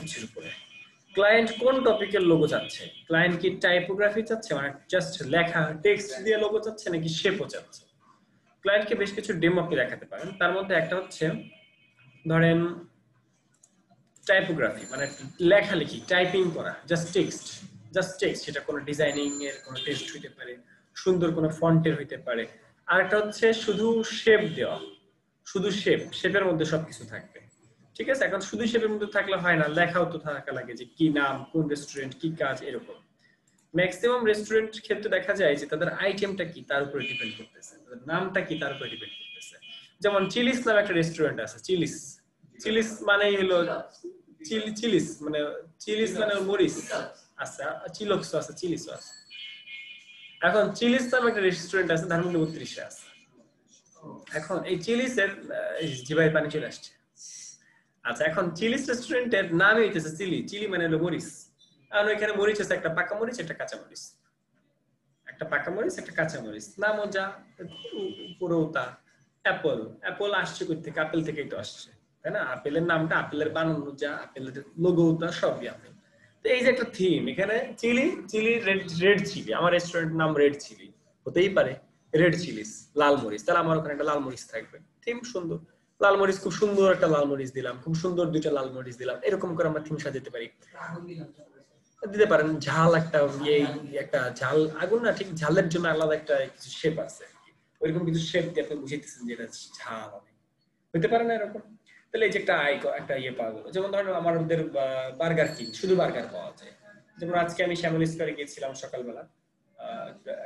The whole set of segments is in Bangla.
কিছুর উপরে। ক্লায়েন্ট কোন টপিকের লোগো চাচ্ছে? ক্লায়েন্ট কি টাইপোগ্রাফি চাচ্ছে, মানে জাস্ট লেখা টেক্সট দিয়ে লোগো চাচ্ছে, নাকি শেপও চাচ্ছে? ক্লায়েন্টকে বেশ কিছু ডেমো আপনি দেখাতে পারেন। তার মধ্যে একটা হচ্ছে ধরেন টাইপোগ্রাফি, মানে লেখালেখি, টাইপিং করা, জাস্ট টেক্সট, সেটা কোনো ডিজাইনিং এর কোনো টেক্সট হইতে পারে, সুন্দর কোনো ফন্টের হইতে পারে। আর একটা হচ্ছে শুধু শেপ দেওয়া, শুধু শেপের মধ্যে সবকিছু থাকবে। ঠিক আছে, এখন শুধু শেপের মধ্যে থাকলে হয় না, লেখাও তো থাকা লাগে, যে কি নাম, কোন রেস্টুরেন্ট, কি কাজ, এরকম। ম্যাক্সিমাম রেস্টুরেন্ট ক্ষেত্রে দেখা যায় যে তাদের আইটেমটা কি তার উপরে ডিপেন্ড করতেছে, তাদের নামটা কি তার উপরে ডিপেন্ড করতেছে। যেমন চিলিস নামে একটা রেস্টুরেন্ট আছে, চিলিস। চিলিস মানে হলো চিলিস মানে, চিলিস মানে মরিচ। আচ্ছা, চিলক্স আছে, চিলিসও আছে। এখন চিলিস নামে একটা রেস্টুরেন্ট আছে ধানমন্ডি 32-এ আছে। এখন এই চিলিসের জিভায় পানি চলে আসছে। আচ্ছা, এখন চিলিস রেস্টুরেন্টের নামই হইতেছে চিলি। চিলি মানে হলো মরিচ। আর ওইখানে মরিচ আছে, একটা পাকা মরিচ, একটা কাঁচা মরিচ। একটা পাকা মরিচ, একটা কাঁচা মরিচ। নামও যা, পুরো তা। অ্যাপল, অ্যাপল আসছে কই থেকে? আপেল থেকেই তো আসছে, তাই না? আপেলের নামটা, আপেলের বানানো যা, আপেলের লোগোটা সবই আপেল। তো এই যে একটা থিম, এখানে চিলি, চিলি রেড চিলি, আমার রেস্টুরেন্টের নাম রেড চিলি, হতেই পারে রেড চিলিস, লাল মরিচ, তাহলে আমার ওখানে একটা লাল মরিচ থাকবে। থিম সুন্দর, লাল মরিচ, খুব সুন্দর একটা লাল মরিচ দিলাম, খুব সুন্দর দুইটা লাল মরিচ দিলাম, এরকম করে আমরা থিম সাজাতে পারি। দিতে পারেন ঝাল, একটা একটা ঝাল আগুন না, ঠিক ঝালের জন্য আলাদা একটা কিছু শেপ আছে, ওইরকম কিছু শেপ দিয়ে আপনি বুঝাইতেছেন যে এটা ঝাল হইতে পারে না এরকম। তাহলে এই যে একটা ইয়ে পাওয়া গেল। যেমন ধরেন আমাদের বার্গার কিং, শুধু বার্গার পাওয়া যায়। যেমন আজকে আমি শ্যামল স্কোয়ারে গিয়েছিলাম সকালবেলা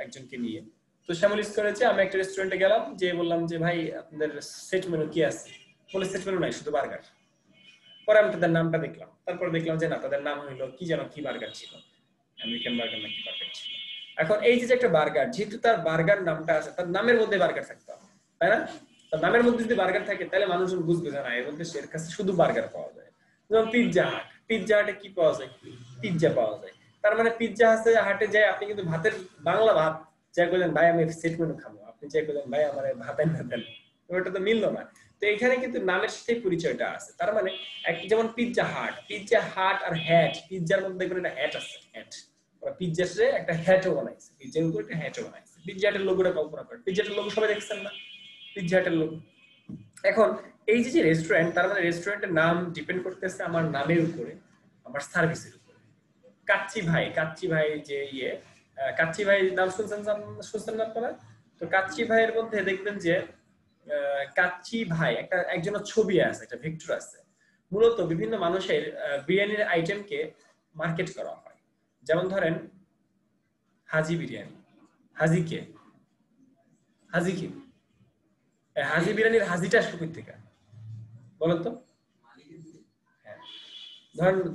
একজনকে নিয়ে। তো শ্যামল স্কোয়ারে আমি একটা রেস্টুরেন্টে গেলাম, যে বললাম যে ভাই আপনাদের সেট মেনু কি আছে? বলে সেট মেনু নাই, শুধু বার্গার। পরে আমি তাদের নামটা দেখলাম, তারপরে দেখলাম যে না, তাদের নাম হইলো কি যেন, কি বার্গার ছিল, আমেরিকান বার্গার নাকি বার্গার ছিল। এখন এই যে একটা বার্গার, যেহেতু তার বার্গার নামটা আছে, তার নামের মধ্যে বার্গার থাকতে হবে, তাই না? তার নামের মধ্যে যদি বার্গার থাকে, তাহলে মানুষজন বুঝবে যে না, এর মধ্যে এর কাছে শুধু বার্গার পাওয়া যায়। যেমন পিৎজা হাট, পিৎজা হাটে কি পাওয়া যায়? পিৎজা পাওয়া যায়। তার মানে পিৎজা হাটে যায় আপনি কিন্তু ভাতের, বাংলা ভাত যা বললেন ভাই আমি সেট মেনু খাবো, আপনি যা বললেন ভাই আমার ভাত এনে দেন, ওটা তো মিললো না। তো এখানে কিন্তু নামের সাথে পরিচয়টা আছে। তার মানে যেমন পিৎজা হাট আর হ্যাট, পিৎজার মধ্যে দেখবেন একটা হ্যাট আছে, হ্যাট। ওরা পিৎজাতে একটা হ্যাটও বানাইছে, পিৎজার উপর একটা হ্যাটও বানাইছে। পিৎজা হাটের লোগোটা কল্পনা করেন, পিৎজা হাটের লোগো সবাই দেখছেন না? পিৎজা হাটের লোগো। এখন এই যে রেস্টুরেন্ট, তার মানে রেস্টুরেন্টের নাম ডিপেন্ড করতেছে আমার নামের উপরে, আমার সার্ভিসের উপরে। কাচ্চি ভাই যে কাচ্চি ভাই নাম শুনছেন না আপনারা? তো কাচ্চি ভাইয়ের মধ্যে দেখবেন যে কাচ্চি ভাই একজনের ছবি আছে, একটা ভিক্টর আছে। মূলত বিভিন্ন মানুষের বিরিয়ানির আইটেমকে মার্কেট করা হয়। যেমন ধরেন হাজি বিরিয়ানি, হাজি কে? হাজি কি? হাজি বিরিয়ানির হাজিটা আসবে থেকে বলেন তো? হ্যাঁ।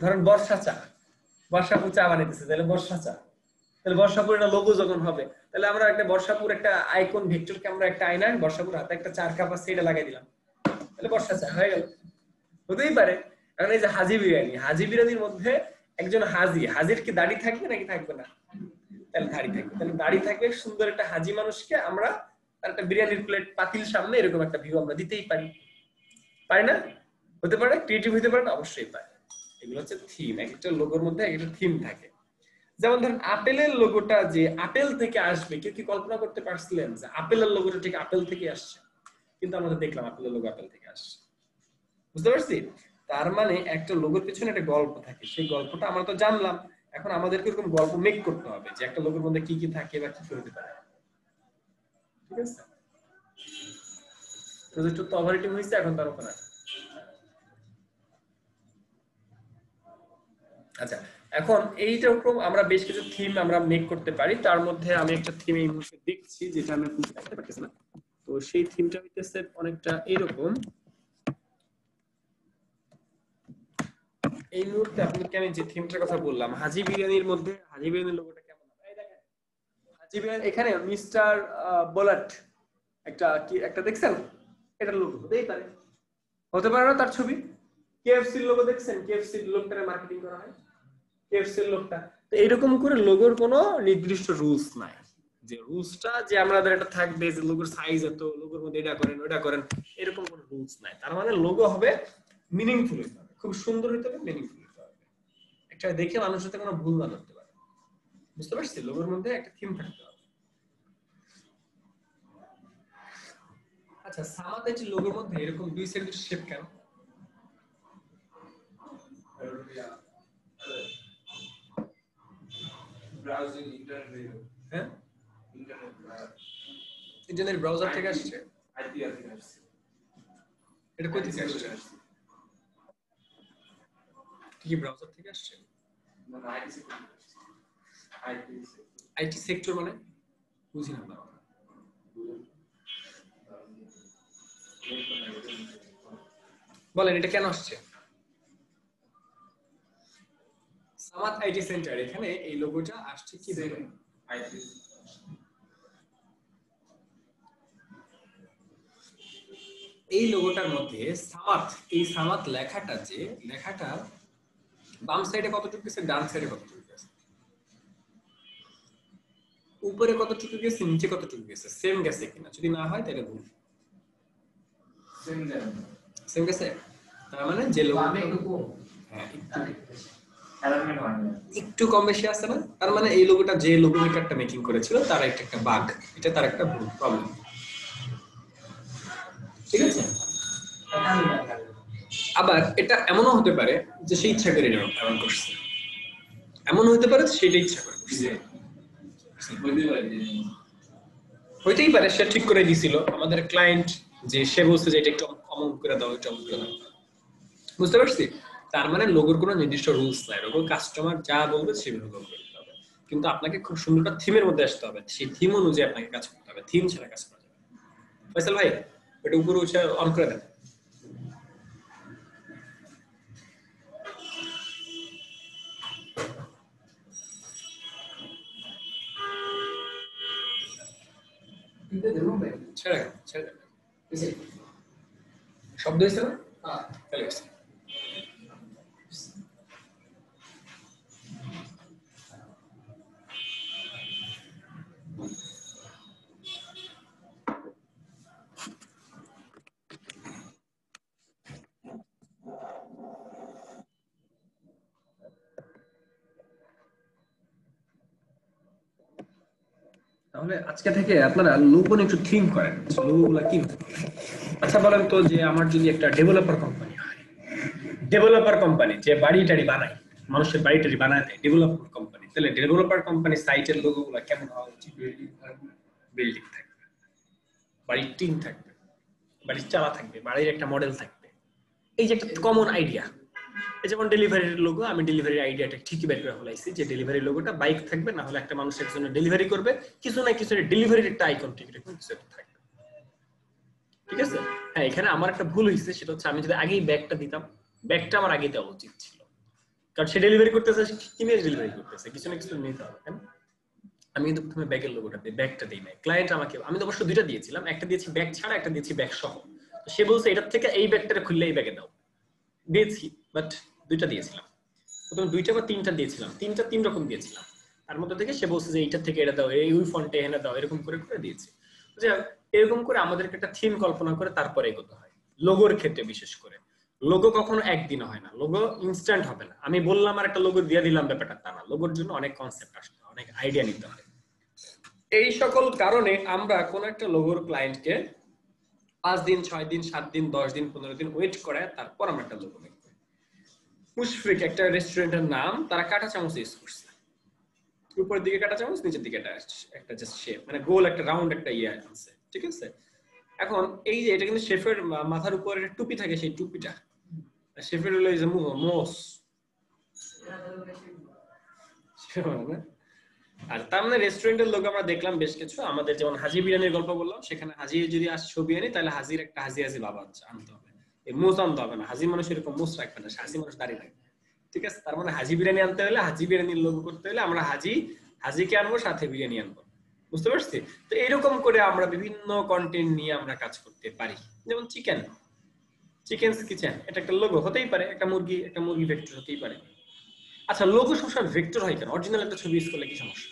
ধরেন বর্ষাপুর চা বানাইতেছে, তাহলে বর্ষা চা। তাহলে বর্ষাপুর একটা লোগো যখন হবে, তাহলে আমরা একটা বর্ষাপুর একটা আইকন ভিক্টরকে আমরা একটা আয়নায় বর্ষাপুর হাতে একটা চার কাপ আছে এটা লাগাই দিলাম, তাহলে বর্ষা চা হয়ে গেল। হতেই পারে। কারণ এই যে হাজি বিরিয়ানির মধ্যে একজন হাজির কি দাড়ি থাকবে নাকি থাকবে না? তাহলে দাড়ি থাকবে, তাহলে দাড়ি থাকবে, সুন্দর একটা হাজি মানুষকে আমরা একটা বিরিয়ানির প্লেট পাতিল সামনে এরকম একটা ভিউ আমরা দিতেই পারি, পারি না? হতে পারে, ক্রিয়েটিভ হতে পারে না? অবশ্যই পারে। এগুলো হচ্ছে থিম, একটা লোগোর মধ্যে একটা থিম থাকে। যেমন ধরেন আপেলের লোগোটা যে আপেল থেকে আসবে, কেউ কি কল্পনা করতে পারছিলেন যে আপেলের লোগোটা ঠিক আপেল থেকে আসছে? কিন্তু আমরা দেখলাম আপেলের লোগো আপেল থেকে আসছে। বুঝতে পারছি? তার মানে একটা লোগোর পিছনে একটা গল্প থাকে, সেই গল্পটা আমরা তো জানলাম। এখন আমাদেরকে এরকম গল্প মেক করতে হবে যে একটা লোগোর মধ্যে কি কি থাকে বা কি হতে পারে। ঠিক আছে, প্রজেক্ট তো ওভারহিটিং হয়েছে, এখন তার ওখানে। আচ্ছা, এখন এইরকম আমরা বেশ কিছু থিম আমরা মেক করতে পারি। তার মধ্যে আমি একটা থিম এই মুহূর্তে দেখছি, যেটা আমি দেখতে পাচ্ছি না। তো সেই থিমটা হইতেছে অনেকটা এরকম। এই মুহূর্তে আপনাকে আমি যে থিমটার কথা বললাম, হাজি বিরিয়ানির মধ্যে হাজি বিরিয়ানির লোগোটা কেমন হবে? এই দেখেন হাজি বিরিয়ানি, এখানে মিস্টার বোলাট একটা দেখছেন? এটার লোগো হতেই পারে, হতে পারে না তার ছবি? কেএফসির লোগো দেখছেন? কেএফসির লোকটারে মার্কেটিং করা হয়, কেএফসির লোকটা। তো এইরকম করে লোগোর কোনো নির্দিষ্ট রুলস নাই, যে রুলসটা যে আমাদের এটা থাকবে যে লোগোর সাইজ এত, লোগোর মধ্যে এটা করেন ওটা করেন, এরকম কোনো রুলস নাই। তার মানে লোগো হবে মিনিংফুল হতে হবে, খুব সুন্দর হতে হবে, মিনিংফুল হতে হবে। সেটা দেখে মানুষ যাতে কোনো ভুল না করতে পারে। বুঝতে পারছি? লোগোর মধ্যে একটা থিম থাকতে হবে। আচ্ছা, সামাদের যে লোগোর মধ্যে এরকম দুই সাইড দুটো শেপ কেন? ব্রাউজিং ইন্টারনেট, হ্যাঁ, ইন্টারনেট ব্রাউজার থেকে আসছে। আইপিআর থেকে আসছে। এটা কই থেকে আসছে? কি ব্রাউজার থেকে আসছে? না, আইটি সেক্টর থেকে আসছে। আইটি সেক্টর মানে বুঝি না। বলেন এটা কেন আসছে? সামাদ আইটি সেন্টার, এখানে এই লোগোটা আসছে কি ভাবে? আইটি এই লোগোটার মধ্যে সামাদ, এই সামাদ লেখাটা, যে লেখাটা বাম সাইডে কতটুকু গেছে, ডান সাইডে কতটুকু গেছে, উপরে কতটুকু গেছে, নিচে কতটুকু গেছে, সেম গেছে কিনা? যদি না হয় তাহলে ভুল। সেম গেছে, তার মানে যে লোগো একটু কম বেশি আছে না, তার মানে এই লোগোটা যে লোগো মেকারটা মেকিং করেছিল তার একটা বাগ, এটা তার একটা প্রবলেম। ঠিক আছে? আবার এটা এমনও হতে পারে যে সে ইচ্ছা করে এমন করছে, এমন হতে পারে সেটা ইচ্ছা করে করছে, হইতেই পারে সে ঠিক করে দিছিল। আমাদের ক্লায়েন্ট যে সে বলছে যে এটা একটু কমন করে দাও, এটা করে দাও। বুঝতে পারছি? তার মানে লোগোর কোনো নির্দিষ্ট রুলস নাই, লোগো কাস্টমার যা বলবে সেভাবে করতে হবে, কিন্তু আপনাকে খুব সুন্দর একটা থিমের মধ্যে আসতে হবে, সেই থিম অনুযায়ী আপনাকে কাজ করতে হবে, থিম ছাড়া কাজ করা যাবে। ফয়সাল ভাই এটা উপরে উঠে অন করে দেন। ছেড়ে ছেড়ে দেন, শব্দ হয়েছে না? তাহলে হয়েছে। তাহলে আজকে থেকে আপনারা লোগো নিয়ে একটু থিঙ্ক করেন, লোগোগুলো কি? আচ্ছা বলেন তো, যে আমার যদি একটা ডেভেলপার কোম্পানি হয়, ডেভেলপার কোম্পানি যে বাড়ি টাড়ি বানায়, মানুষের বাড়ি টাড়ি বানায় দেয়, ডেভেলপার কোম্পানি, তাহলে ডেভেলপার কোম্পানি সাইটের লোগোগুলো কেমন হওয়া উচিত? বিল্ডিং থাকবে, বাড়ির টিম থাকবে, বাড়ির চালা থাকবে, বাড়ির একটা মডেল থাকবে। এই যে একটা কমন আইডিয়া, এই যেমন ডেলিভারির লোগো, আমি ডেলিভারির আইডিয়াটা ঠিকই বের করে ফেলাইছি যে ডেলিভারির লোগোটা বাইক থাকবে, না হলে একটা মানুষ একজনের ডেলিভারি করবে, কিছু না কিছু ডেলিভারির একটা আইকন ঠিক কিছু একটা থাকবে। ঠিক আছে? হ্যাঁ, এখানে আমার একটা ভুল হয়েছে, সেটা হচ্ছে আমি যদি আগেই ব্যাগটা দিতাম, ব্যাগটা আমার আগে দেওয়া উচিত ছিল, কারণ সে ডেলিভারি করতেছে, কিনে ডেলিভারি করতেছে, কিছু না কিছু নিতে হবে। আমি কিন্তু প্রথমে ব্যাগের লোগোটা দিই, ব্যাগটা দিই নাই। ক্লায়েন্ট আমাকে, আমি তো অবশ্য দুইটা দিয়েছিলাম, একটা দিয়েছি ব্যাগ ছাড়া, একটা দিয়েছি ব্যাগ সহ। সে বলছে এটার থেকে এই ব্যাগটা খুললে এই ব্যাগে দাও, দিয়েছি, বাট দুইটা দিয়েছিলাম। প্রথমে দুইটা বা তিনটা দিয়েছিলাম, তিন রকম দিয়েছিলাম। তার মধ্যে থেকে সে বলছে যে এইটার থেকে এটা দাও, এই ওই ফন্টে এনে দাও, এরকম করে করে দিয়েছি। যে এরকম করে আমাদেরকে একটা থিম কল্পনা করে তারপরে এগোতে হয়। লোগোর ক্ষেত্রে বিশেষ করে লোগো কখনো একদিন হয় না, লোগো ইনস্ট্যান্ট হবে না। আমি বললাম আর একটা লোগো দিয়ে দিলাম, ব্যাপারটা তা না। লোগোর জন্য অনেক কনসেপ্ট আসতে হয়, অনেক আইডিয়া নিতে হয়। এই সকল কারণে আমরা কোন একটা লোগোর ক্লায়েন্টকে 5 দিন 6 দিন 7 দিন 10 দিন 15 দিন ওয়েট করে তারপর আমরা একটা লোগো মেক করি। মুশফিক একটা রেস্টুরেন্টের নাম, তারা কাঁটা চামচ ইউজ করছে, উপরের দিকে কাঁটা চামচ, নিচের দিকে একটা জাস্ট শেপ, মানে গোল একটা রাউন্ড একটা ইয়ে আছে। ঠিক আছে? এখন এই যে এটা কিন্তু শেফের মাথার উপরে টুপি থাকে, সেই টুপিটা শেফের হলো এই যে মোস, আর তার মানে রেস্টুরেন্টের লোক আমরা দেখলাম বেশ কিছু, আমাদের যেমন হাজি বিরিয়ানির গল্প বললাম, সেখানে হাজি যদি আসে ছবি আনি, তাহলে হাজির একটা হাজি হাজি বাবা আনতে হবে, এই মোস আনতে হবে না। হাজি মানুষ এরকম মোস রাখবে না, হাজি মানুষ দাঁড়িয়ে রাখবে। ঠিক আছে? তার মানে হাজি বিরিয়ানি আনতে হলে, হাজি বিরিয়ানির লোগো করতে হলে আমরা হাজিকে আনবো, সাথে বিরিয়ানি আনবো। বুঝতে পারছি? তো এরকম করে আমরা বিভিন্ন কন্টেন্ট নিয়ে আমরা কাজ করতে পারি। যেমন চিকেনস কিচেন, এটা একটা লোগো হতেই পারে, একটা মুরগি ভেক্টর হতেই পারে। আচ্ছা, লোগো সবসময় ভেক্টর হয় কেন? অরিজিনাল একটা ছবি ইউজ করলে কি সমস্যা?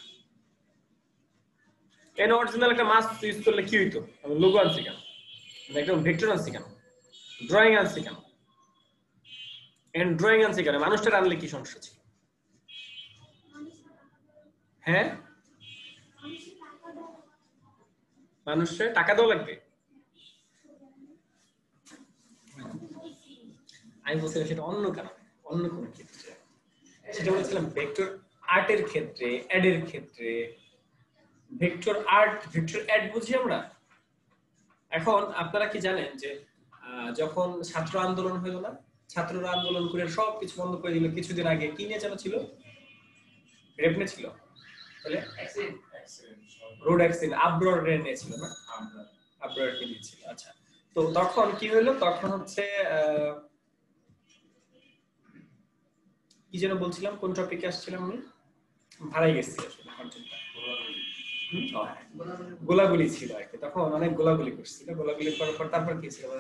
কেন অরিজিনাল একটা মাছ ইউজ করলে কি হইতো? আমি লোগো আনছি কেন? একদম ভেক্টর আনছি কেন? ড্রয়িং আনছি কেন? ড্রয়িং আনছি কেন? মানুষটা আনলে কি সমস্যা ছিল? হ্যাঁ, মানুষের টাকা দেওয়া লাগবে। আমি বলছিলাম সেটা অন্য কারণে, অন্য কোন ক্ষেত্রে। সেটা বলছিলাম ভেক্টর আর্টের ক্ষেত্রে, অ্যাডের ক্ষেত্রে। ভেক্টর আর্ট, ভেক্টর অ্যাড বুঝি আমরা। এখন আপনারা কি জানেন যে যখন ছাত্র আন্দোলন হলো না, ছাত্ররা আন্দোলন করে সবকিছু বন্ধ করে দিল কিছুদিন আগে, কি নিয়ে যেন ছিল, রেপ নিয়ে ছিল, তাহলে রোড অ্যাক্সিডেন্ট, আবরার নিয়ে ছিল না, আবরার নিয়ে ছিল। আচ্ছা, তো তখন কি হলো, তখন হচ্ছে কি যেন বলছিলাম, কোন টপিকে আসছিলাম আমি, হারাই গেছি আসলে কন্টেন্টটা। গোলাগুলি ছিল আর কি, তখন অনেক গোলাগুলি করছিল, গোলাগুলি করার পর তারপর কি ছিল,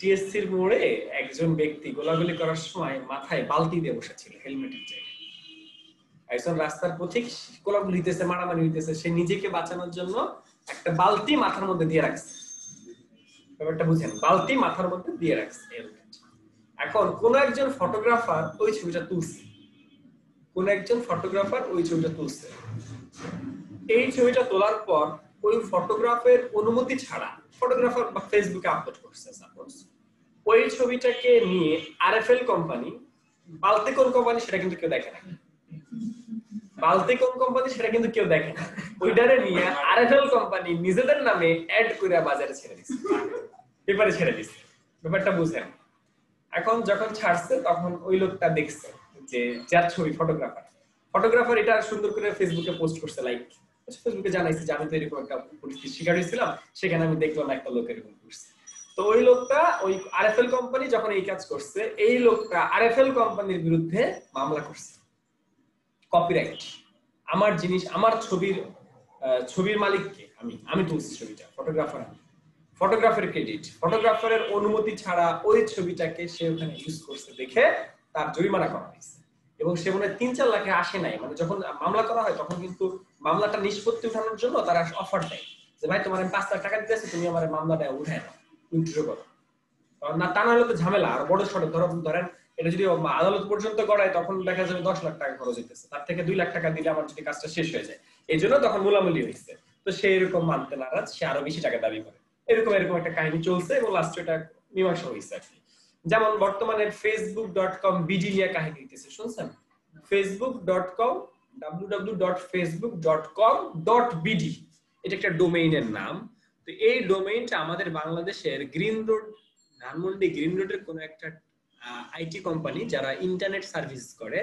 টিএসসির মোড়ে একজন ব্যক্তি গোলাগুলি করার সময় মাথায় বালতি দিয়ে বসেছিল হেলমেটের জায়গায়। একজন রাস্তার পথিক গোলাগুলি হইতেছে, মারামারি হইতেছে, সে নিজেকে বাঁচানোর জন্য একটা বালতি মাথার মধ্যে দিয়ে রাখছে। ব্যাপারটা বুঝেন, বালতি মাথার মধ্যে দিয়ে রাখছে হেলমেট। এখন কোন একজন ফটোগ্রাফার ওই ছবিটা তুলছে, কোন একজন ফটোগ্রাফার ওই ছবিটা তুলছে। এই ছবিটা তোলার পর ওই ফটোগ্রাফের অনুমতি ছাড়া ফটোগ্রাফার বা ফেসবুকে আপলোড করছে সাপোজ। ওই ছবিটাকে নিয়ে আরএফএল কোম্পানি, বালতি কোন কোম্পানি সেটা কিন্তু কেউ দেখে না, বালতি কোন কোম্পানি সেটা কিন্তু কেউ দেখে না, ওইটারে নিয়ে আরএফএল কোম্পানি নিজেদের নামে অ্যাড করে বাজারে ছেড়ে দিচ্ছে, পেপারে ছেড়ে দিচ্ছে। ব্যাপারটা বুঝেন। এখন যখন ছাড়ছে তখন ওই লোকটা দেখছে যে যার ছবি, ফটোগ্রাফার এটা সুন্দর করে ফেসবুকে পোস্ট করছে, লাইক ফেসবুকে জানাইছে যে আমি তো এরকম একটা পরিস্থিতির শিকার হয়েছিলাম, সেখানে আমি দেখলাম একটা লোক এরকম করছে। তো ওই লোকটা, ওই আরএফএল কোম্পানি যখন এই কাজ করছে, এই লোকটা আরএফএল কোম্পানির বিরুদ্ধে মামলা করছে, কপিরাইট, আমার জিনিস, আমার ছবির মালিককে আমি তুলছি ছবিটা, ফটোগ্রাফার ক্রেডিট, ফটোগ্রাফারের অনুমতি ছাড়া ওই ছবিটাকে সে ওখানে ইউজ করছে দেখে তার জরিমানা করা হয়েছে। এবং সে মনে হয় ৩-৪ লাখে আসে নাই, মানে যখন মামলা করা হয় তখন কিন্তু মামলাটা নিষ্পত্তি উঠানোর জন্য তারা অফার দেয় যে ভাই তোমার আমি ৫ লাখ টাকা দিতেছি, তুমি আমার মামলাটা উঠায় নাও, উইথড্র করো। না তা না হলে তো ঝামেলা আর বড় সড়ো, ধরেন এটা যদি আদালত পর্যন্ত গড়ায় তখন দেখা যাবে ১০ লাখ টাকা খরচ হইতেছে, তার থেকে ২ লাখ টাকা দিলে আমার যদি কাজটা শেষ হয়ে যায়। এই জন্য তখন মূলামূলি হয়েছে। তো সে এরকম মানতে নারাজ, সে আরো বেশি টাকা দাবি করে। এরকম একটা কাহিনী চলছে এবং লাস্টে এটা মীমাংসা হয়েছে আর কি। যেমন বর্তমানে facebook.com বিডি নিয়ে কাহিনী হইতেছে, শুনছেন? facebook.com www.facebook.com.bd এটা একটা ডোমেইনের নাম। তো এই ডোমেইনটা আমাদের বাংলাদেশের গ্রিন রোড, ধানমন্ডি গ্রিন রোডের কোন একটা আইটি কোম্পানি যারা ইন্টারনেট সার্ভিস করে,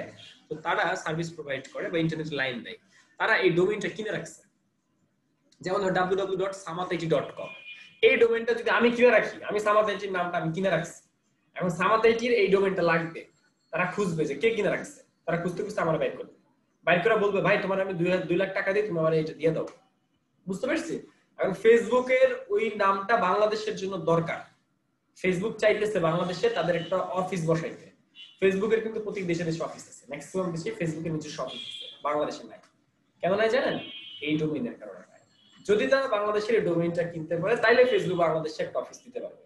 তো তারা সার্ভিস প্রোভাইড করে বা ইন্টারনেট লাইন দেয়, তারা এই ডোমেইনটা কিনে রাখছে। যেমন www.samatit.com, এই ডোমেইনটা যদি আমি কিনে রাখি, আমি সামাতাইটির নামটা আমি কিনে রাখছি, এখন সামাতাইটির এই ডোমেইনটা লাগবে, তারা খুঁজবে যে কে কিনে রাখছে, তারা খুঁজতে খুঁজতে আমার বাইর করবে, বাইর করে বলবে ভাই তোমার আমি ২ লাখ টাকা দিই, তুমি আমার এটা দিয়ে দাও। বুঝতে পারছি? এখন ফেসবুকের ওই নামটা বাংলাদেশের জন্য দরকার, ফেসবুক চাইতেছে বাংলাদেশে তাদের একটা অফিস বসাইতে। ফেসবুকের কিন্তু প্রতি দেশে দেশে অফিস আছে, ম্যাক্সিমাম দেশে ফেসবুকের নিজস্ব অফিস আছে, বাংলাদেশে নাই। কেন নাই জানেন? এই ডোমেইনের কারণে। যদি তারা বাংলাদেশের এই ডোমেইনটা কিনতে পারে তাইলে ফেসবুক বাংলাদেশে একটা অফিস দিতে পারবে।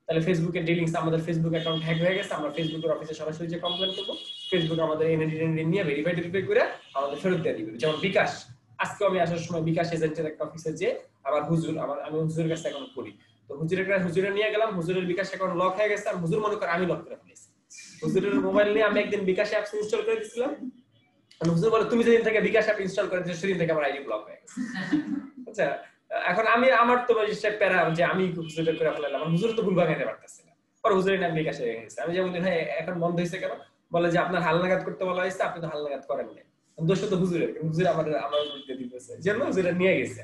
তাহলে ফেসবুকের ডিলিংস, আমাদের ফেসবুক অ্যাকাউন্ট হ্যাক হয়ে গেছে, আমরা ফেসবুকের অফিসে সরাসরি যে কমপ্লেইন করব, ফেসবুক আমাদের এনআইডি নিয়ে ভেরিফাই করে আমাদের ফেরত দিয়ে দিবে। যেমন বিকাশ, আজকে আমি আসার সময় বিকাশ এজেন্টের একটা অফিসে যে আমি হুজুরের কাছে অ্যাকাউন্ট করি, তো হুজুরে নিয়ে গেলাম, হুজুরের বিকাশ অ্যাকাউন্ট লক হয়ে গেছে, আর হুজুর মনে করে আমি লক করে ফেলেছি। হুজুরের মোবাইল নিয়ে আমি একদিন বিকাশ অ্যাপস ইনস্টল করে দিয়েছিলাম, হুজুর বলে তুমি যেদিন থেকে বিকাশ অ্যাপ ইনস্টল করে দিয়েছো সেদিন থেকে আমার আইডি ব্লক হয়ে গেছে। আচ্ছা, এখন আমার তো প্যারা যে আমি হুজুরের করে ফেলাম, হুজুর তো ভুল ভাঙাইতে পারতেছে না, পরে হুজুরের নাম বিকাশ হয়ে গেছে। আমি যেমন ভাই এখন বন্ধ হয়েছে কেন, বলে যে আপনার হালনাগাদ করতে বলা হয়েছে, আপনি তো হালনাগাদ করেন না, দোষ তো হুজুরের, হুজুর আমার বুঝতে দিতেছে, যেন হুজুরে নিয়ে গেছে।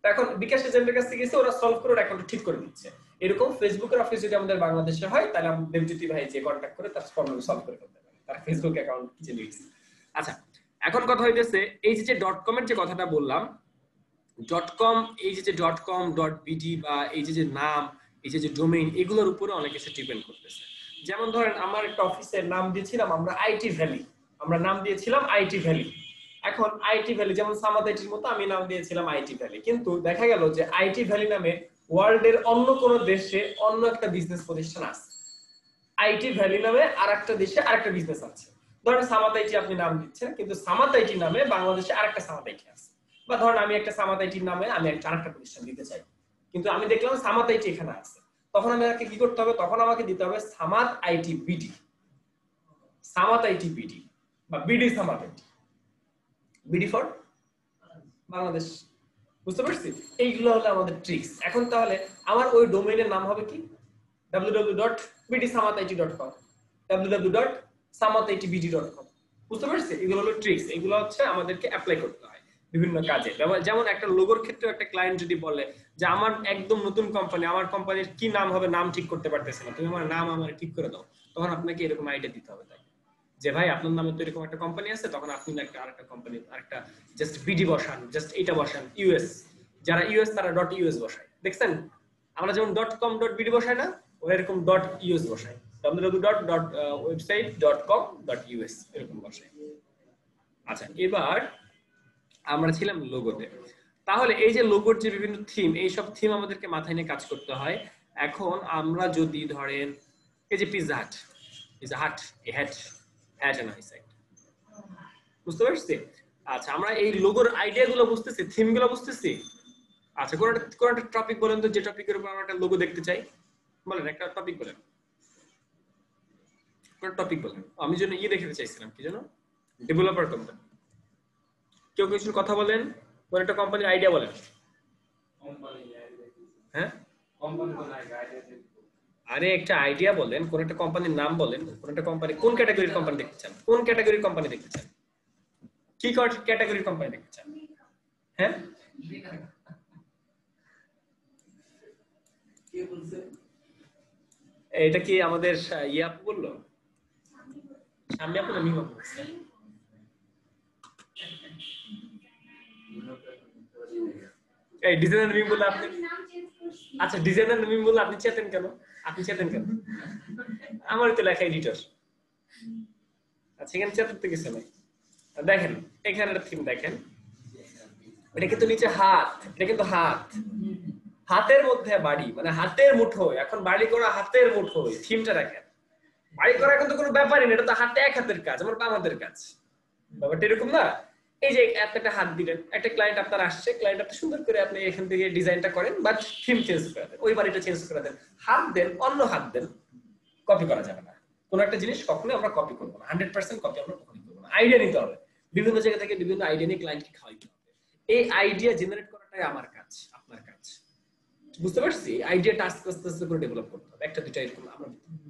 এখন বিকাশ এজেন্টের কাছে গেছে, ওরা সলভ করে অ্যাকাউন্ট ঠিক করে দিচ্ছে। এরকম ফেসবুকের অফিস যদি আমাদের বাংলাদেশে হয় তাহলে আমি দেবজ্যোতি ভাই যে কন্টাক্ট করে তার প্রবলেম সলভ করে ফেলতে পারে, তার ফেসবুক অ্যাকাউন্ট কি লিখছে। আচ্ছা, এখন কথা হইতেছে এই যে .com এর যে কথাটা বললাম, .com, এই যে .com, .bd বা এই যে নাম, এই যে ডোমেইন, এগুলোর উপরে অনেক কিছু ডিপেন্ড করতেছে। যেমন ধরেন আমার একটা অফিসের নাম দিয়েছিলাম আমরা আইটি ভ্যালি, আমরা নাম দিয়েছিলাম আইটি ভ্যালি। এখন আইটি ভ্যালি যেমন সামাদ আইটির মতো আমি নাম দিয়েছিলাম আইটি ভ্যালি, কিন্তু দেখা গেল যে আইটি ভ্যালি নামে ওয়ার্ল্ডের অন্য কোন দেশে অন্য একটা বিজনেস প্রতিষ্ঠান আছে, আইটি ভ্যালি নামে আরেকটা দেশে আরেকটা বিজনেস আছে। ধরেন সামাত আইটি আপনি নাম দিচ্ছেন, কিন্তু সামাত আইটি নামে বাংলাদেশে আরেকটা সামাত আইটি আছে, বা ধরেন আমি একটা সামাত আইটির নামে আমি একটা আরেকটা প্রতিষ্ঠান দিতে চাই, কিন্তু আমি দেখলাম সামাত আইটি এখানে আছে, তখন আমাকে কি করতে হবে, তখন আমাকে দিতে হবে Samat IT BD, Samat IT BD বা BD Samat IT, BD for Bangladesh. বুঝতে পারছি? এইগুলো হলো আমাদের ট্রিক্স। এখন তাহলে আমার ওই ডোমেইনের নাম হবে কি, www.bdsamatit.com, www.samaitbd.com। বুঝতে পারছি? এগুলো হলো ট্রিক্স, এগুলো হচ্ছে আমাদেরকে অ্যাপ্লাই করতে হয় বিভিন্ন কাজে। যেমন একটা লোগোর ক্ষেত্রে একটা ক্লায়েন্ট যদি বলে যে আমার একদম নতুন কোম্পানি, আমার কোম্পানির কি নাম হবে নাম ঠিক করতে পারতেছে না, তুমি আমার নাম আমার ঠিক করে দাও, তখন আপনাকে এরকম আইডিয়া দিতে হবে তাই যে ভাই আপনার নামে তো এরকম একটা কোম্পানি আছে, তখন আপনি একটা আরেকটা কোম্পানি আরেকটা জাস্ট বিডি বসান, জাস্ট এটা বসান ইউএস, যারা ইউএস তারা ডট ইউএস বসায়, দেখছেন আমরা যেমন .com.bd বসাই না, ওই এরকম .us বসাই, www.website.com.us এরকম বসাই। আচ্ছা, এবার আমরা ছিলাম লোগোতে। তাহলে এই যে লোগোর যে বিভিন্ন থিম, এই সব থিম আমাদেরকে মাথায় নিয়ে কাজ করতে হয়। এখন আমরা যদি ধরেন এই যে Pizza Hut, A hat and eyesight, বুঝতে পারছি? আচ্ছা, আমরা এই লোগোর আইডিয়াগুলো বুঝতেছি, থিমগুলো বুঝতেছি। আচ্ছা, কোন একটা টপিক বলেন তো, যে টপিকের উপর আমরা একটা লোগো দেখতে চাই, বলেন একটা টপিক বলেন, কোন টপিক বলেন। আমি যেন দেখাতে চাইছিলাম, কি যেন ডেভেলপার কোম্পানি। কেউ কিছু কথা বলেন, কোন একটা কোম্পানির আইডিয়া বলেন। হ্যাঁ, আরে একটা আইডিয়া বলেন, কোন একটা কোম্পানির নাম বলেন, কোন একটা কোম্পানি, কোন ক্যাটাগরির কোম্পানি দেখতে চান, কোন ক্যাটাগরির কোম্পানি দেখতে চান, কি ক্যাটাগরির কোম্পানি দেখতে চান? হ্যাঁ, এটা কি আমাদের আপু বললো, সামনে আপু না মিম আপু? এই ডিজাইনার মিম বললে আপনি, আচ্ছা ডিজাইনার মিম বললে আপনি চেতেন কেন? আমার তো লেখা এডিটর। আচ্ছা, এখানে চেততে কিছু নাই। দেখেন এখানে একটা থিম দেখেন, এটা কিন্তু নিচে হাত, এটা কিন্তু হাত, হাতের মধ্যে বাড়ি, মানে হাতের মুঠোয়, এখন বাড়ি করা হাতের মুঠোয়, থিমটা দেখেন। বাড়ি করা কিন্তু কোনো ব্যাপারই না, এটা তো হাতে এক হাতের কাজ, আমার বাম হাতের কাজ, ব্যাপারটা এরকম না? এই যে একটা হাত দিলেন, একটা ক্লায়েন্ট আপনার আসছে, ক্লায়েন্ট আপনি সুন্দর করে আপনি এখান থেকে ডিজাইনটা করেন, বাট থিম চেঞ্জ করে দেন, ওই বাড়িটা চেঞ্জ করে দেন, হাত দেন, অন্য হাত দেন, কপি করা যাবে না। কোন একটা জিনিস কখনোই আমরা কপি করবো না, 100% কপি আমরা কখনোই করবো না। আইডিয়া নিতে হবে, বিভিন্ন জায়গা থেকে বিভিন্ন আইডিয়া নিয়ে ক্লায়েন্টকে খাওয়াইতে হবে। এই আইডিয়া জেনারেট করাটাই আমার কাজ, আপনার কাজ। বুঝতে পারছি? আইডিয়াটা আস্তে আস্তে করে ডেভেলপ করতে হবে, একটা দুইটা এরকম আমরা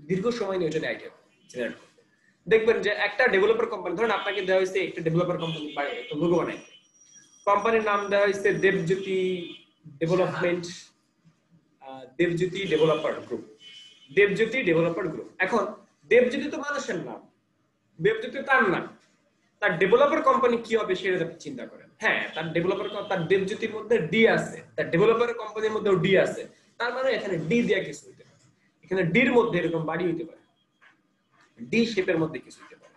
দীর্ঘ সময় নিয়ে ওই আইডিয়া জেনারেট করতে। দেখবেন যে একটা ডেভেলপার কোম্পানি, ধরেন আপনাকে দেওয়া হয়েছে একটা ডেভেলপার কোম্পানি একটা লোগো বানাইতে, কোম্পানির নাম দেওয়া হয়েছে Debjyoti development, Debjyoti developer group, Debjyoti developer group. এখন দেবজ্যোতি তো মানুষের নাম, দেবজ্যোতি তার নাম, তার ডেভেলপার কোম্পানি কি হবে সেটা আপনি চিন্তা করেন। হ্যাঁ, তার ডেভেলপার, তার দেবজ্যোতির মধ্যে ডি আছে, তার ডেভেলপার কোম্পানির মধ্যেও ডি আছে, তার মানে এখানে ডি দেয়া কিছু হইতে পারে, এখানে ডির মধ্যে এরকম বাড়ি হইতে পারে, ডি শেপের মধ্যে কিছু হইতে পারে।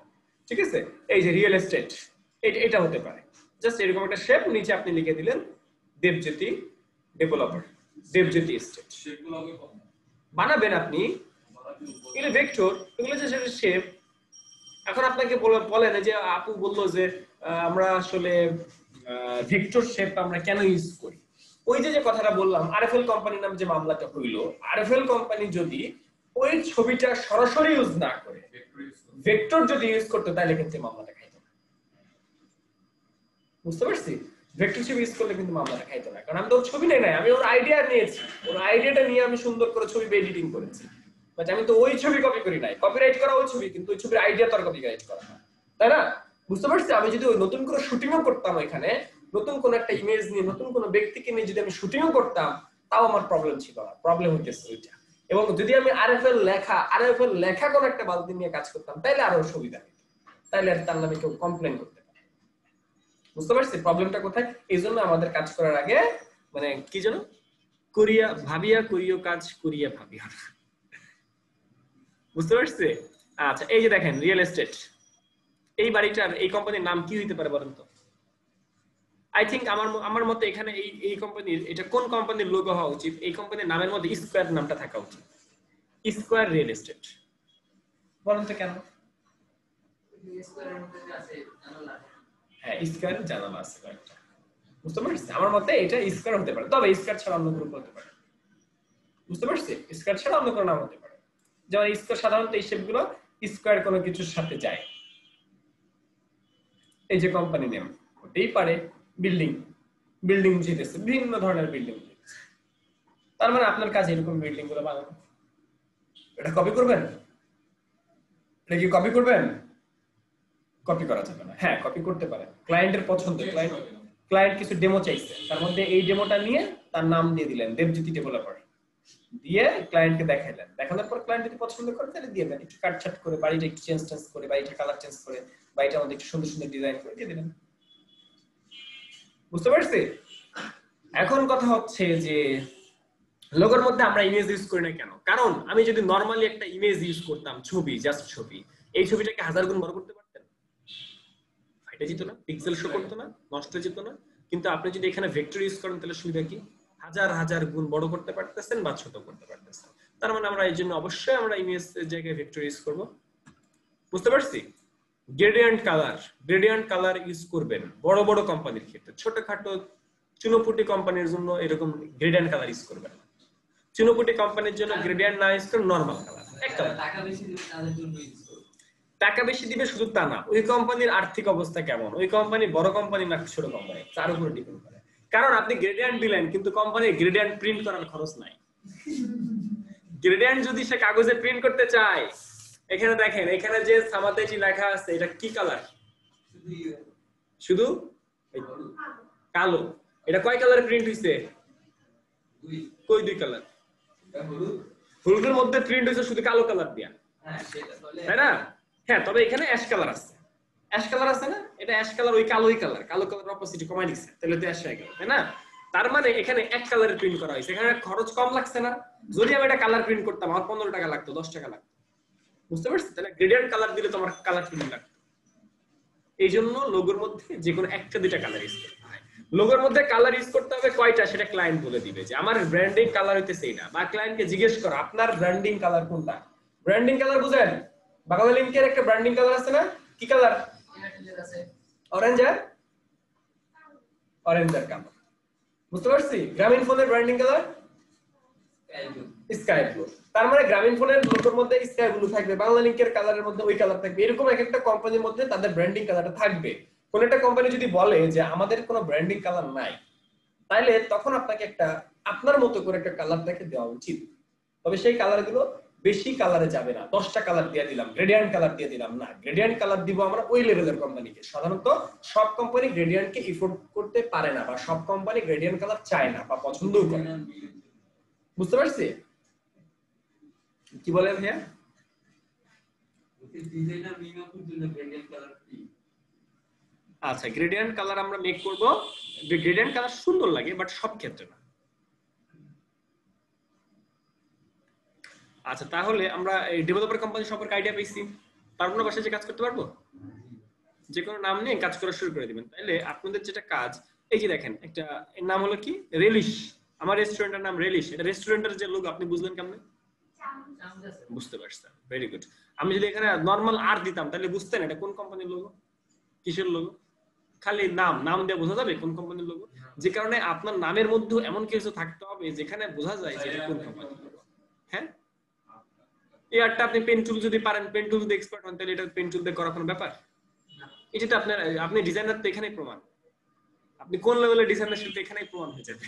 ঠিক আছে? এই যে রিয়েল এস্টেট, এটা হতে পারে, জাস্ট এরকম একটা শেপ, নিচে আপনি লিখে দিলেন দেবজ্যোতি ডেভেলপার, দেবজ্যোতি এস্টেট। বানাবেন আপনি, এটা ভেক্টর, এগুলো যে শেপ। এখন আপনাকে বলেন যে আপু বললো যে আমরা আসলে ভেক্টর শেপ আমরা কেন ইউজ করি, ওই যে কথাটা বললাম, আরএফএল কোম্পানির নাম যে মামলাটা হইলো, আরএফএল কোম্পানি যদি ওই ছবিটা সরাসরি ইউজ না করে ভেক্টর যদি ইউজ করতে, তাহলে কিন্তু মামলাটা খাইতো না। বুঝতে পারছি? ভেক্টর ছবি ইউজ করলে কিন্তু মামলাটা খাইতো না, কারণ আমি তো ছবি নেই, আমি ওর আইডিয়া নিয়েছি, ওর আইডিয়াটা নিয়ে আমি সুন্দর করে ছবি এডিটিং করেছি, বাট আমি তো ওই ছবি কপি করি নাই, কপিরাইট করা ওই ছবি, কিন্তু ওই ছবির আইডিয়া তো আর কপিরাইট করা না, তাই না? বুঝতে পারছি? আমি যদি ওই নতুন করে শুটিংও করতাম, এখানে নতুন কোন একটা ইমেজ নিয়ে, নতুন কোন ব্যক্তিকে নিয়ে যদি আমি শুটিংও করতাম, তাও আমার প্রবলেম ছিল না, প্রবলেম হইতেছে ওইটা। এবং যদি আমি আরএফএল লেখা কোন একটা বালতি নিয়ে কাজ করতাম, তাইলে আরো সুবিধা হতো, তাইলে আর তার নামে কেউ কমপ্লেন করতে পারে। বুঝতে পারছি প্রবলেমটা কোথায়? এই জন্য আমাদের কাজ করার আগে মানে কি যেন ভাবিয়া করিও কাজ, করিয়া ভাবিয়া। বুঝতে পারছি? আচ্ছা, এই যে দেখেন রিয়েল এস্টেট, এই বাড়িটার, এই কোম্পানির নাম কি হইতে পারে বলেন তো? আই থিংক আমার মতে এখানে এই কোম্পানির, এটা কোন কোম্পানির লোগো হওয়া উচিত? এই কোম্পানির নামের মধ্যে স্কয়ার নামটা থাকা উচিত, স্কয়ার রিয়েল এস্টেট। বলেন তো কেন? হ্যাঁ স্কয়ার জানালা আছে কয়েকটা, বুঝতে পারছিস? আমার মতে এটা স্কয়ার হতে পারে, তবে স্কয়ার ছাড়া অন্য গ্রুপ হতে পারে, বুঝতে পারছিস? স্কয়ার ছাড়া অন্য কোনো নাম হতে পারে। যেমন স্কয়ার সাধারণত এই শেপগুলো স্কয়ার কোনো কিছুর সাথে যায়। এই যে কোম্পানি নেম হতেই পারে, বিল্ডিং বিল্ডিং বুঝিতেছে, বিভিন্ন ধরনের বিল্ডিং। তার মানে আপনার কাজ এরকম বিল্ডিং গুলো বানানো। এটা কপি করবেন? এটা কি কপি করবেন? কপি করা যাবে না। হ্যাঁ কপি করতে পারেন, ক্লায়েন্টের পছন্দ। ক্লায়েন্ট কিছু ডেমো চাইছে, তার মধ্যে এই ডেমোটা নিয়ে তার নাম দিয়ে দিলেন দেবজ্যোতি ডেভেলপার, দিয়ে ক্লায়েন্টকে দেখাইলেন। দেখানোর পর ক্লায়েন্ট যদি পছন্দ করে তাহলে দিয়ে দেন, একটু কাটছাট করে বাড়িটা একটু চেঞ্জ করে, বাড়িটা কালার চেঞ্জ করে, বাড়িটার মধ্যে একটু সুন্দর সুন্দর ডিজাইন করে দিয়ে দিলেন। বুঝতে পারছি? এখন কথা হচ্ছে যে লোগোর মধ্যে আমরা ইমেজ ইউজ করি না কেন? কারণ আমি যদি নরমালি একটা ইমেজ ইউজ করতাম, ছবি, জাস্ট ছবি, এই ছবিটাকে 1000 গুণ বড় করতে পারতেন, ফাইটে যেত না, পিক্সেল শো করতো না, নষ্ট যেত না। কিন্তু আপনি যদি এখানে ভেক্টর ইউজ করেন তাহলে সুবিধা কি? হাজার হাজার গুণ বড় করতে পারতেছেন বা ছোট করতে পারতেছেন। তার মানে আমরা এই জন্য অবশ্যই আমরা ইমেজ জায়গায় ভেক্টর ইউজ করব। বুঝতে পারছি? গ্রেডিয়েন্ট কালার ইউজ করবেন বড় বড় কোম্পানির ক্ষেত্রে। ছোটখাটো চুনোপুটি কোম্পানির জন্য এরকম গ্রেডিয়েন্ট কালার ইউজ করবেন। চুনোপুটি কোম্পানির জন্য গ্রেডিয়েন্ট না ইউজ করে নরমাল কালার, এক কালার। টাকা বেশি দিলে তাদের জন্য ইউজ করুন। টাকা বেশি দিবে শুধু তা না, ওই কোম্পানির আর্থিক অবস্থা কেমন, ওই কোম্পানি বড় কোম্পানি না ছোট কোম্পানি, তার উপরে ডিপেন্ড করে। কারণ আপনি গ্রেডিয়েন্ট দিলেন কিন্তু কোম্পানির গ্রেডিয়েন্ট প্রিন্ট করার খরচ নাই। গ্রেডিয়েন্ট যদি সে কাগজে প্রিন্ট করতে চায়, এখানে দেখেন, এখানে যে সামাতেজি লেখা আছে এটা কি কালার? শুধু কালো। এটা কয় কালার প্রিন্ট হইছে? কই দুই কালার? হলুদের মধ্যে প্রিন্ট হইছে শুধু কালো কালার দিয়া, তাই না? হ্যাঁ তবে এখানে অ্যাশ কালার আছে, অ্যাশ কালার আছে না? এটা অ্যাশ কালার, ওই কালোই কালার, কালো কালার অপোজিট কমাই দিছে, তাহলে তো অ্যাশ হয়ে গেল, তাই না? তার মানে এখানে এক কালারের প্রিন্ট করা হয়েছে, এখানে খরচ কম লাগছে না? যদি আমি এটা কালার প্রিন্ট করতাম আমার 15 টাকা লাগতো, 10 টাকা লাগতো, বুঝতে পারছিস? তাহলে গ্রেডিয়েন্ট কালার দিলে তোমার কালার প্রিন্ট লাগতো। এই জন্য লোগোর মধ্যে যে কোনো একটা দুইটা কালার ইউজ করতে হয়। লোগোর মধ্যে কালার ইউজ করতে হবে কয়টা সেটা ক্লায়েন্ট বলে দিবে, যে আমার ব্র্যান্ডিং কালার হইতেছে এইটা, বা ক্লায়েন্টকে জিজ্ঞেস করো আপনার ব্র্যান্ডিং কালার কোনটা। ব্র্যান্ডিং কালার বুঝেন? বাংলা লিংকের একটা ব্র্যান্ডিং কালার আছে না? কি কালার? অরেঞ্জ আর কালো, বুঝতে পারছি? গ্রামীণ ফোনের ব্র্যান্ডিং কালার স্কাই ব্লু। তার মানে গ্রামীণ ফোনের লোগোর মধ্যে স্কাই ব্লু থাকবে, বাংলা লিংকের কালারের মধ্যে ওই কালার থাকবে। এরকম এক একটা কোম্পানির মধ্যে তাদের ব্র্যান্ডিং কালারটা থাকবে। কোন একটা কোম্পানি যদি বলে যে আমাদের কোনো ব্র্যান্ডিং কালার নাই, তাহলে তখন আপনাকে একটা আপনার মতো করে একটা কালার দেখে দেওয়া উচিত। তবে সেই কালারগুলো বেশি কালারে যাবে না, 10টা কালার দিয়ে দিলাম, গ্রেডিয়েন্ট কালার দিয়ে দিলাম না। গ্রেডিয়েন্ট কালার দিব আমরা ওই লেভেলের কোম্পানিকে। সাধারণত সব কোম্পানি গ্রেডিয়েন্টকে এফোর্ড করতে পারে না, বা সব কোম্পানি গ্রেডিয়েন্ট কালার চায় না বা পছন্দও করে না। বুঝতে পারছি? কি বলে ভাইয়া? ডিজাইনার মিনিমামের জন্য গ্রেডিয়েন্ট কালার কি? আচ্ছা গ্রেডিয়েন্ট কালার আমরা মেক করব। গ্রেডিয়েন্ট কালার সুন্দর লাগে বাট সব ক্ষেত্রে না। আচ্ছা তাহলে আমরা এই ডেভেলপার কোম্পানি সম্পর্কে আইডিয়া পেয়েছি। তারপর বাসায় যে কাজ করতে পারবো, যে কোনো নাম নিয়ে কাজ করা শুরু করে দিবেন। তাহলে আপনাদের যেটা কাজ, এই যে দেখেন একটা নাম হলো কি রেলিশ, আমার রেস্টুরেন্টের নাম রেলিশ। এটা রেস্টুরেন্টের যে লোক, আপনি বুঝলেন কেমনে? বুঝতে পারছেন, ভেরি গুড। আমি যদি এখানে নরমাল আর দিতাম তাহলে বুঝতেন এটা কোন কোম্পানির লোগো, কিসের লোগো? খালি নাম দিয়ে বোঝা যাবে কোন কোম্পানির লোগো। যে কারণে আপনার নামের মধ্যে এমন কিছু থাকতে হবে যেখানে বোঝা যায় যে এটা কোন কোম্পানির লোগো। হ্যাঁ এই আরটা আপনি পেন টুল যদি পারেন, পেন টুল যদি এক্সপার্ট হন, তাহলে এটা পেন টুল দিয়ে করা কোনো ব্যাপার? এটা তো আপনি ডিজাইনার, তো এখানেই প্রমাণ। আপনি কোন লেভেলের ডিজাইনার সেটা এখানেই প্রমাণ হয়ে যাবে,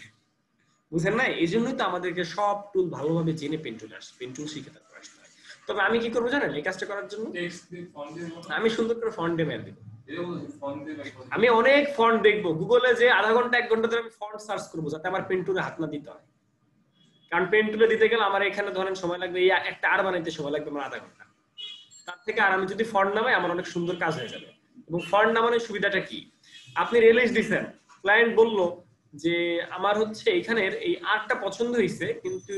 বুঝেন না? এই জন্যই তো আমাদেরকে সব টুল ভালোভাবে জেনে পেন টুল শিখে তারপর আসতে হয়। তবে আমি কি করবো জানেন এই কাজটা করার জন্য? আমি সুন্দর করে ফন্ট দিয়ে মেরে দেবো। আমি অনেক ফন্ট দেখবো গুগলে, যে আধা ঘন্টা 1 ঘন্টা ধরে আমি ফন্ট সার্চ করবো যাতে আমার পেন টুলে হাত না দিতে হয়। কারণ পেন টুলে দিতে গেলে আমার এখানে ধরেন সময় লাগবে, এই একটা আর বানাইতে সময় লাগবে আমার আধা ঘন্টা। তার থেকে আর আমি যদি ফন্ট নামাই আমার অনেক সুন্দর কাজ হয়ে যাবে। এবং ফন্ট নামানোর সুবিধাটা কি? আপনি রিলিজ দিচ্ছেন, ক্লায়েন্ট বললো যে আমার হচ্ছে এখানের এই আর্টটা পছন্দ হয়েছে কিন্তু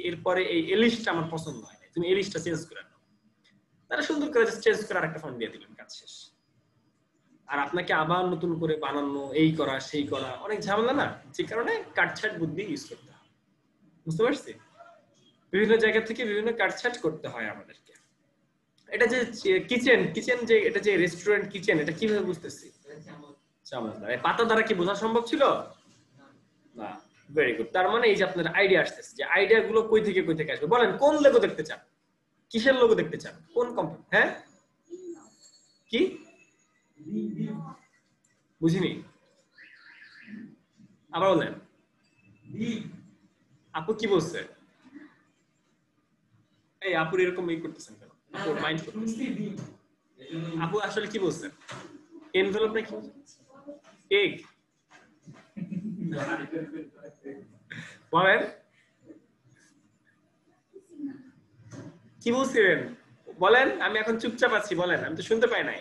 এরপরে এই এলিশটা আমার পছন্দ হয় না, তুমি এলিশটা চেঞ্জ করে নাও। তারা সুন্দর করে চেঞ্জ করে আরেকটা ফন্ট দিয়ে দিলেন, কাজ শেষ। আর আপনাকে আবার নতুন করে বানানো, এই করা সেই করা, অনেক ঝামেলা না? যে কারণে কাটছাট বুদ্ধি ইউজ করতে হয়। বুঝতে পারছি? বিভিন্ন জায়গা থেকে বিভিন্ন কাটছাট করতে হয় আমাদেরকে। এটা যে কিচেন কিচেন যে এটা যে রেস্টুরেন্ট কিচেন এটা কিভাবে বুঝতেছি চামচ দ্বারা পাতা দ্বারা কি বোঝা সম্ভব ছিল না ভেরি গুড তার মানে এই যে আপনার আইডিয়া আসতেছে যে আইডিয়া গুলো কই থেকে আসবে বলেন কোন লোগো দেখতে চান কিসের লোগো দেখতে চান কোন কোম্পানি হ্যাঁ কি বুঝিনি আবার বলেন আপু কি বলছে এই আপুর এরকম ই করতেছেন কেন আপু মাইন্ড করতেছেন আপু আসলে কি বলছেন এনভেলপ না কি এগ বলেন কি বলছিলেন বলেন আমি এখন চুপচাপ আছি বলেন আমি তো শুনতে পাই নাই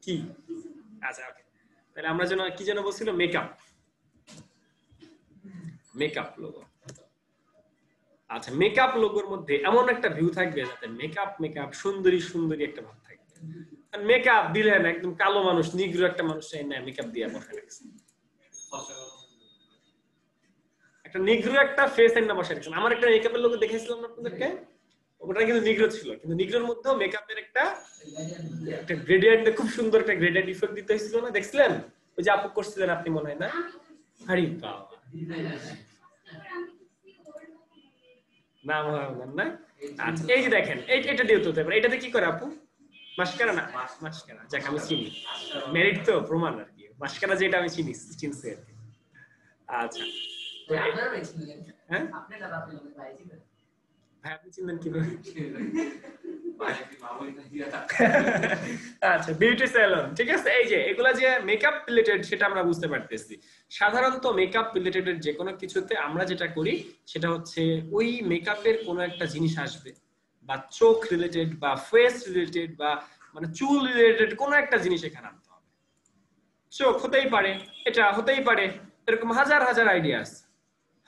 কি আচ্ছা ওকে তাহলে আমরা যেন কি যেন বলছিল মেকআপ মেকআপ লোগো আচ্ছা মেকআপ লোগোর মধ্যে এমন একটা ভিউ থাকবে যাতে মেকআপ সুন্দরী একটা ভাব থাকবে মেকআপ দিলেন একদম কালো মানুষ নিগ্রো একটা মানুষ মেকআপ দিয়ে বসায় রাখছে একটা নিগ্রো একটা ফেস এর না বসায় রাখছেন আমার একটা মেকআপের লোগো দেখাইছিলাম আপনাদেরকে ওটা কিন্তু নিগ্রো ছিল কিন্তু নিগ্রোর মধ্যেও মেকআপের একটা গ্রেডিয়েন্ট খুব সুন্দর একটা গ্রেডিয়েন্ট ইফেক্ট দিতে হয়েছিল না দেখছিলেন ওই যে আপু করছিলেন আপনি মনে হয় না আরে বাবা নাম না আচ্ছা এই যে দেখেন এটা দিয়ে হতে পারে এটাতে কি করে আপু মাস্কারা না মাস্কারা যাকে আমি চিনি মেরিট তো প্রমাণ আর কি মাস্কারা যেটা আমি চিনছি আর কি আচ্ছা হ্যাঁ ভাই আপনি চিনলেন কিভাবে আচ্ছা বিউটি স্যালন ঠিক আছে এই যে এগুলা যে মেকআপ রিলেটেড সেটা আমরা বুঝতে পারতেছি সাধারণত মেকআপ রিলেটেড যে কোনো কিছুতে আমরা যেটা করি সেটা হচ্ছে ওই মেকআপের কোনো একটা জিনিস আসবে বা চোখ রিলেটেড বা ফেস রিলেটেড বা মানে চুল রিলেটেড কোনো একটা জিনিস এখানে আনতে হবে চোখ হতেই পারে এটা হতেই পারে এরকম হাজার আইডিয়া আছে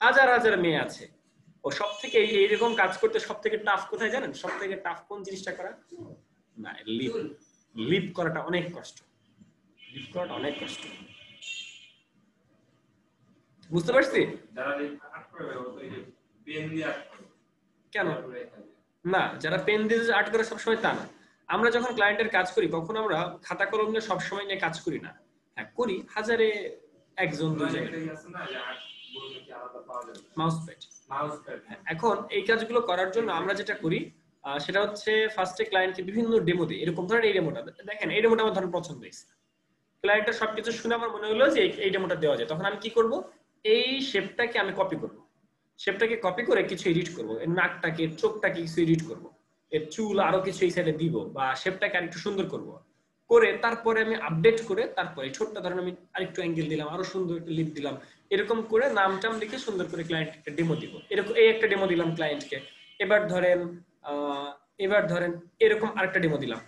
হাজার মেয়ে আছে ও সব থেকে এইরকম কাজ করতে সব থেকে টাফ কোথায় জানেন সব থেকে টাফ কোন জিনিসটা করা না লিপ করাটা অনেক কষ্ট বুঝতে পারছি কেন না যারা পেন দিয়ে আর্ট করে সবসময় তা না আমরা যখন ক্লায়েন্টের কাজ করি তখন আমরা খাতা কলম নিয়ে সবসময় নিয়ে কাজ করি না হ্যাঁ করি হাজারে একজন দুজন মাউস প্যাড এখন এই কাজগুলো করার জন্য আমরা যেটা করি সেটা হচ্ছে ফার্স্টে ক্লায়েন্টকে বিভিন্ন ডেমো দিই এরকম ধরেন এই ডেমোটা দেখেন এই ডেমোটা আমার ধরেন পছন্দ হয়েছে ক্লায়েন্টের সবকিছু শুনে আমার মনে হলো যে এই ডেমোটা দেওয়া যায় তখন আমি কি করব এই শেপটাকে আমি কপি করব শেপটাকে কপি করে কিছু এডিট করব এর নাকটাকে চোখটাকে কিছু এডিট করব এর চুল আরো কিছু এই সাইডে দিব বা শেপটাকে আরেকটু সুন্দর করব করে তারপরে আমি আপডেট করে তারপরে ছোট্ট ধরেন আমি আরেকটু অ্যাঙ্গেল দিলাম আরো সুন্দর একটা লিপ দিলাম এরকম করে নামটাম লিখে সুন্দর করে ক্লায়েন্টকে ডেমো দিব এরকম এই একটা ডেমো দিলাম ক্লায়েন্টকে এবার ধরেন এরকম আরেকটা ডেমো দিলাম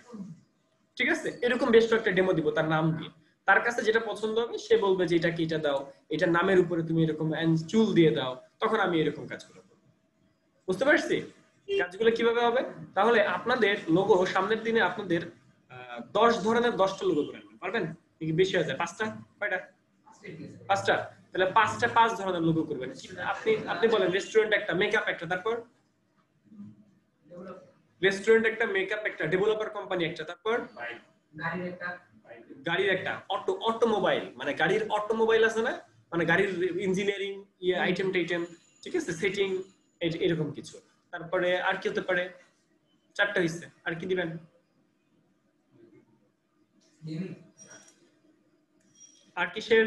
ঠিক আছে এরকম বেশ কয়েকটা ডেমো দিব তার নাম দিয়ে তার কাছে যেটা পছন্দ হবে সে বলবে যে এটা কি এটা দাও এটা নামের উপরে তুমি এরকম চুল দিয়ে দাও তখন আমি এরকম কাজ করব বুঝতে পারছি কাজগুলো কিভাবে হবে তাহলে আপনাদের লোগো সামনের দিনে আপনাদের 10 ধরনের 10টা লোগো করে আনবেন পারবেন নাকি বেশি হয়ে যায় 5টা কয়টা 5টা তাহলে 5 ধরনের লোগো করবেন আপনি বলেন রেস্টুরেন্ট একটা মেকআপ একটা তারপর রেস্টুরেন্ট একটা মেকআপ একটা ডেভেলপার কোম্পানি একটা তারপর গাড়ির একটা অটোমোবাইল মানে গাড়ির অটোমোবাইল আছে না মানে গাড়ির ইঞ্জিনিয়ারিং আইটেম ঠিক আছে সেটিং এরকম কিছু তারপরে আর কি হতে পারে 4টা হইছে আর কি দিবেন আর কিসের